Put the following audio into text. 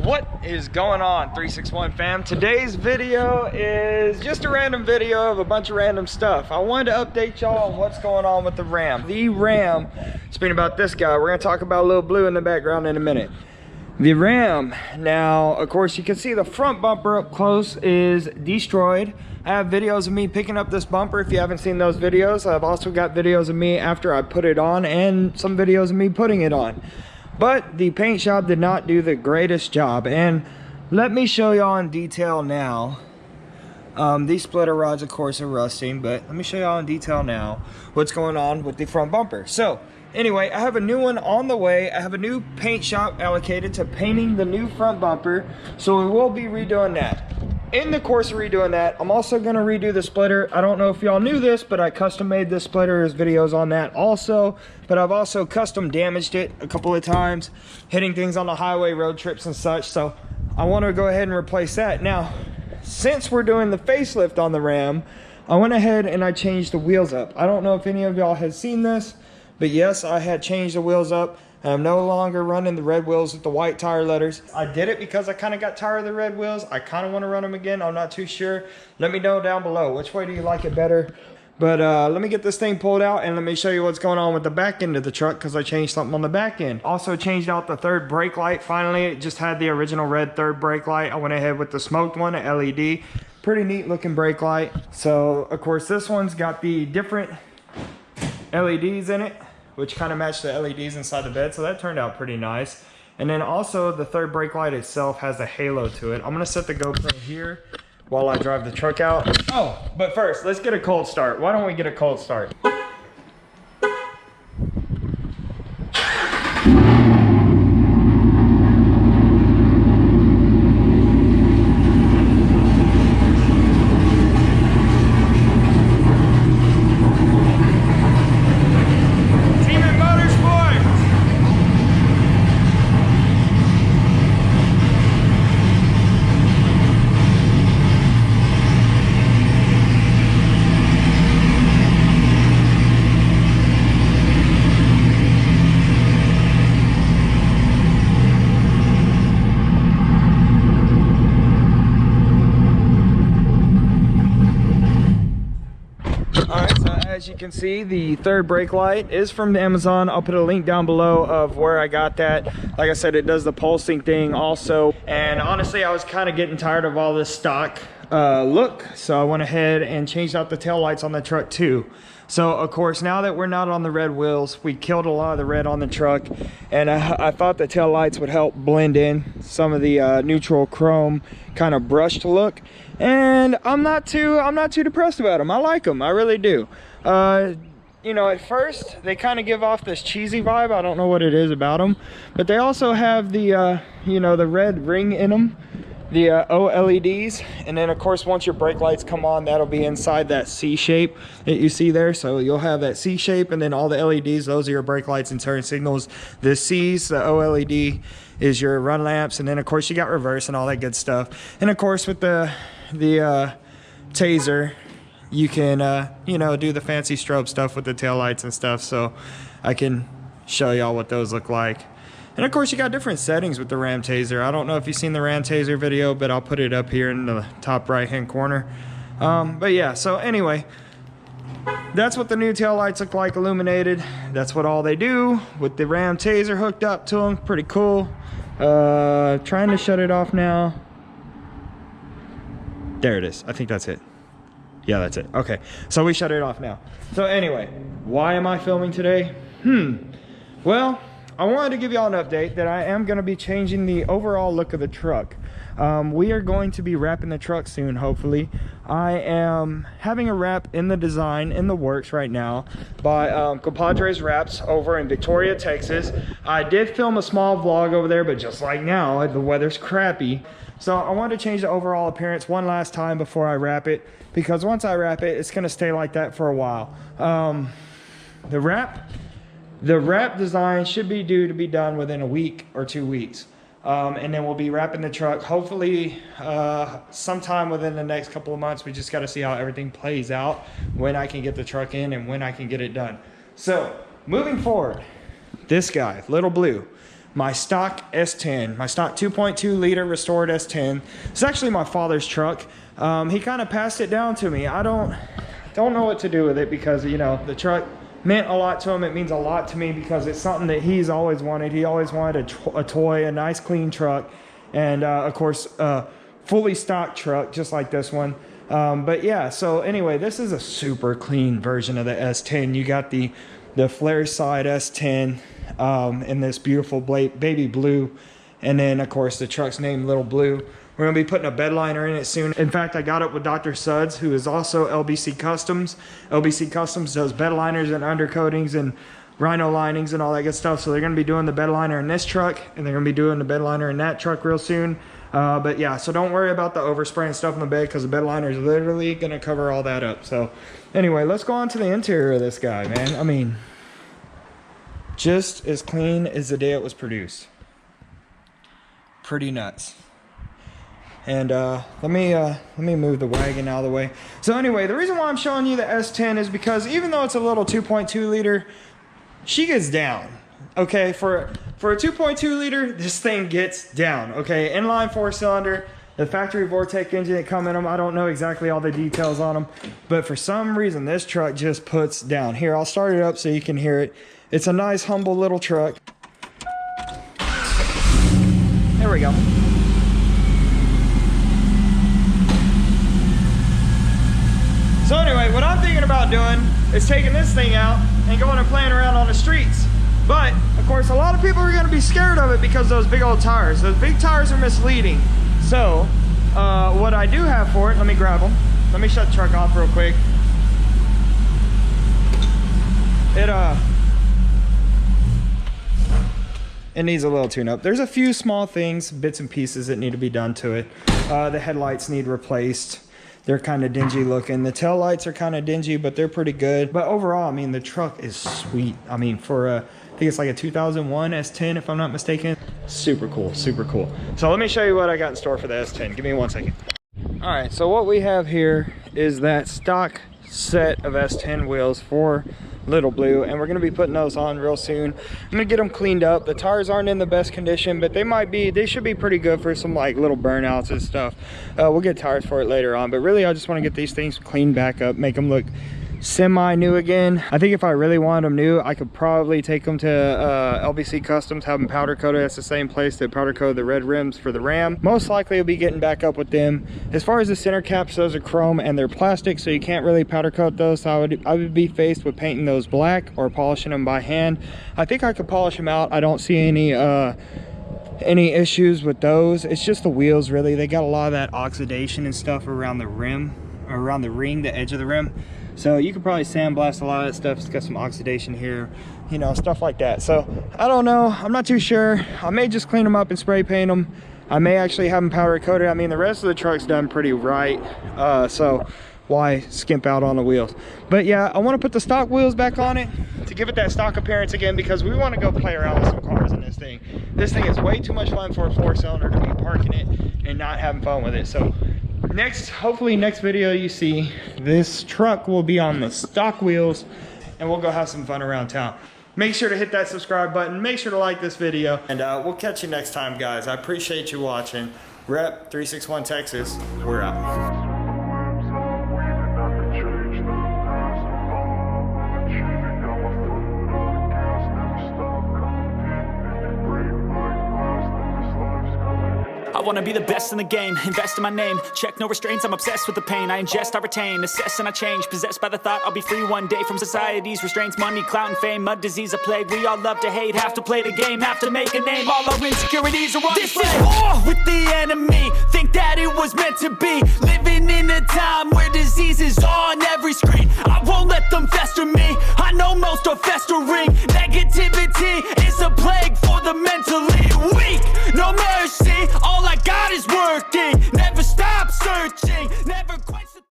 What is going on, 361 fam? Today's video is just a random video of a bunch of random stuff. I wanted to update y'all on what's going on with the Ram. The Ram, speaking about this guy, we're gonna talk about Little Blue in the background in a minute. The Ram, now, of course, you can see the front bumper up close is destroyed. I have videos of me picking up this bumper if you haven't seen those videos. I've also got videos of me after I put it on and some videos of me putting it on. But the paint shop did not do the greatest job, and let me show y'all in detail now. These splitter rods, of course, are rusting, but let me show y'all in detail now what's going on with the front bumper. So anyway, I have a new one on the way. I have a new paint shop allocated to painting the new front bumper, so we will be redoing that. In the course of redoing that, I'm also going to redo the splitter. I don't know if y'all knew this, but I custom made this splitter. There's videos on that also, but I've also custom damaged it a couple of times, hitting things on the highway, road trips and such. So I want to go ahead and replace that. Now, since we're doing the facelift on the Ram, I went ahead and I changed the wheels up. I don't know if any of y'all has seen this, but yes, I had changed the wheels up. I'm no longer running the red wheels with the white tire letters. I did it because I kind of got tired of the red wheels. I kind of want to run them again. I'm not too sure. Let me know down below. Which way do you like it better? But let me get this thing pulled out and let me show you what's going on with the back end of the truck, because I changed something on the back end. Also changed out the third brake light. Finally, it just had the original red third brake light. I went ahead with the smoked one, an LED. Pretty neat looking brake light. So of course this one's got the different LEDs in it, which kind of matched the LEDs inside the bed, so that turned out pretty nice. And then also the third brake light itself has a halo to it. I'm gonna set the GoPro here while I drive the truck out. Oh, but first, let's get a cold start. Why don't we get a cold start? As you can see, the third brake light is from Amazon. I'll put a link down below of where I got that. Like I said, it does the pulsing thing also. And honestly, I was kind of getting tired of all this stock look. So I went ahead and changed out the tail lights on the truck too. So of course, now that we're not on the red wheels, we killed a lot of the red on the truck. And I thought the tail lights would help blend in some of the neutral chrome kind of brushed look. And I'm not too depressed about them. I like them, I really do. You know, at first they kind of give off this cheesy vibe. I don't know what it is about them, but they also have the you know, the red ring in them, the OLEDs. And then of course, once your brake lights come on, that'll be inside that C shape that you see there. So you'll have that C shape, and then all the LEDs, those are your brake lights and turn signals. The C's, the OLED, is your run lamps, and then of course you got reverse and all that good stuff. And of course with the taser, you can you know, do the fancy strobe stuff with the tail lights and stuff. So I can show y'all what those look like. And of course you got different settings with the Ram Taser. I don't know if you've seen the Ram Taser video, but I'll put it up here in the top right hand corner. But yeah, so anyway, that's what the new tail lights look like, illuminated. That's what all they do with the Ram Taser hooked up to them. Pretty cool. Trying to shut it off now. There it is. I think that's it. Yeah, that's it. Okay, so we shut it off now. So anyway, why am I filming today? Well, I wanted to give y'all an update that I am going to be changing the overall look of the truck. We are going to be wrapping the truck soon, hopefully. I am having a wrap in the design, in the works right now, by Compadres Wraps over in Victoria, Texas. I did film a small vlog over there, but just like now, the weather's crappy. So I wanted to change the overall appearance one last time before I wrap it, because once I wrap it, it's going to stay like that for a while. The wrap design should be due to be done within a week or 2 weeks. And then we'll be wrapping the truck hopefully sometime within the next couple of months. We just got to see how everything plays out, when I can get the truck in and when I can get it done. So moving forward, this guy, Little Blue, my stock S10, my stock 2.2 liter restored S10. It's actually my father's truck. He kind of passed it down to me. I don't know what to do with it because, you know, the truck meant a lot to him. It means a lot to me because it's something that he's always wanted. He always wanted a toy, a nice clean truck, and of course, fully stocked truck, just like this one. But yeah, so anyway, this is a super clean version of the S10. You got the flare side S10 in this beautiful baby blue, and then of course the truck's named Little Blue. We're gonna be putting a bed liner in it soon. In fact, I got it with Dr. Suds, who is also LBC Customs. LBC Customs does bed liners and undercoatings and rhino linings and all that good stuff. So they're gonna be doing the bed liner in this truck, and they're gonna be doing the bed liner in that truck real soon. But yeah, so don't worry about the overspray and stuff in the bed because the bed liner is literally gonna cover all that up. So anyway, let's go on to the interior of this guy, man. I mean, just as clean as the day it was produced. Pretty nuts. And let me move the wagon out of the way. So anyway, the reason why I'm showing you the S10 is because even though it's a little 2.2 liter, she gets down. Okay, for a 2.2 liter, this thing gets down. Okay, inline 4-cylinder, the factory Vortec engine that come in them. I don't know exactly all the details on them, but for some reason this truck just puts down. Here, I'll start it up so you can hear it. It's a nice, humble little truck. There we go. So anyway, what I'm thinking about doing is taking this thing out and going and playing around on the streets. But, of course, a lot of people are gonna be scared of it because those big old tires. Those big tires are misleading. So, what I do have for it, let me grab them. Let me shut the truck off real quick. It needs a little tune-up. There's a few small things, bits and pieces that need to be done to it. The headlights need replaced. They're kind of dingy looking. The tail lights are kind of dingy, but they're pretty good. But overall, I mean, the truck is sweet. I mean, for I think it's like a 2001 S10, if I'm not mistaken. Super cool, super cool. So let me show you what I got in store for the S10. Give me 1 second. All right, so what we have here is that stock set of S10 wheels for Little Blue, and we're going to be putting those on real soon. I'm going to get them cleaned up. The tires aren't in the best condition, but they should be pretty good for some like little burnouts and stuff. We'll get tires for it later on, but really I just want to get these things cleaned back up, make them look semi-new again. I think if I really wanted them new, I could probably take them to LBC Customs, have them powder coated. That's the same place that powder coated the red rims for the Ram. Most likely I'll be getting back up with them. As far as the center caps, those are chrome and they're plastic, so you can't really powder coat those. So I would be faced with painting those black or polishing them by hand. I think I could polish them out. I don't see any issues with those. It's just the wheels, really. They got a lot of that oxidation and stuff around the rim, or around the ring, the edge of the rim. So you could probably sandblast a lot of that stuff. It's got some oxidation here, you know, stuff like that. So I don't know, I'm not too sure. I may just clean them up and spray paint them. I may actually have them powder coated. I mean, the rest of the truck's done pretty right, so why skimp out on the wheels? But yeah, I want to put the stock wheels back on it to give it that stock appearance again, because we want to go play around with some cars in this thing. This thing is way too much fun for a 4-cylinder to be parking it and not having fun with it. So hopefully next video you see, this truck will be on the stock wheels and we'll go have some fun around town. Make sure to hit that subscribe button, make sure to like this video, and we'll catch you next time, guys. I appreciate you watching. Rep 361 Texas, we're out. I wanna be the best in the game, invest in my name, check no restraints, I'm obsessed with the pain. I ingest, I retain, assess and I change, possessed by the thought I'll be free one day from society's restraints. Money, clout and fame, mud, disease, a plague. We all love to hate, have to play the game, have to make a name. All our insecurities are on display. This is war with the enemy, think that it was meant to be. Living in a time where disease is on every screen. I won't let them fester me, I know most are festering. Negativity is a plague for the mentally.